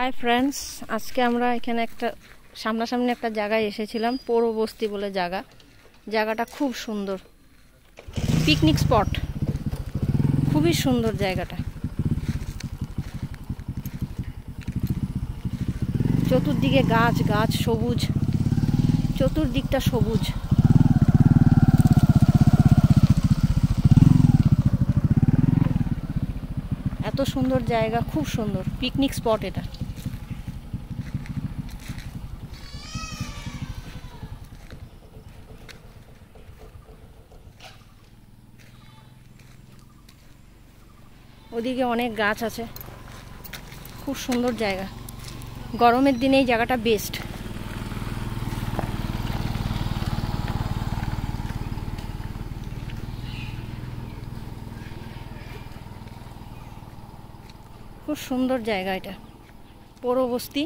Hi friends, आज के আমরা এখানে একটা সামনাসামনি একটা জায়গায় এসেছিলাম, পৌর বস্তি বলে জায়গা। জায়গাটা খুব সুন্দর, পিকনিক স্পট, খুবই সুন্দর জায়গাটা। চতুর্দিকে গাছ গাছ, সবুজ, চতুর্দিকটা সবুজ। এত সুন্দর জায়গা, খুব সুন্দর পিকনিক স্পট এটা। ওদিকে অনেক গাছ আছে, খুব সুন্দর জায়গা। গরমের দিনে এই জায়গাটা বেস্ট। খুব সুন্দর জায়গা এটা, পৌর বস্তি।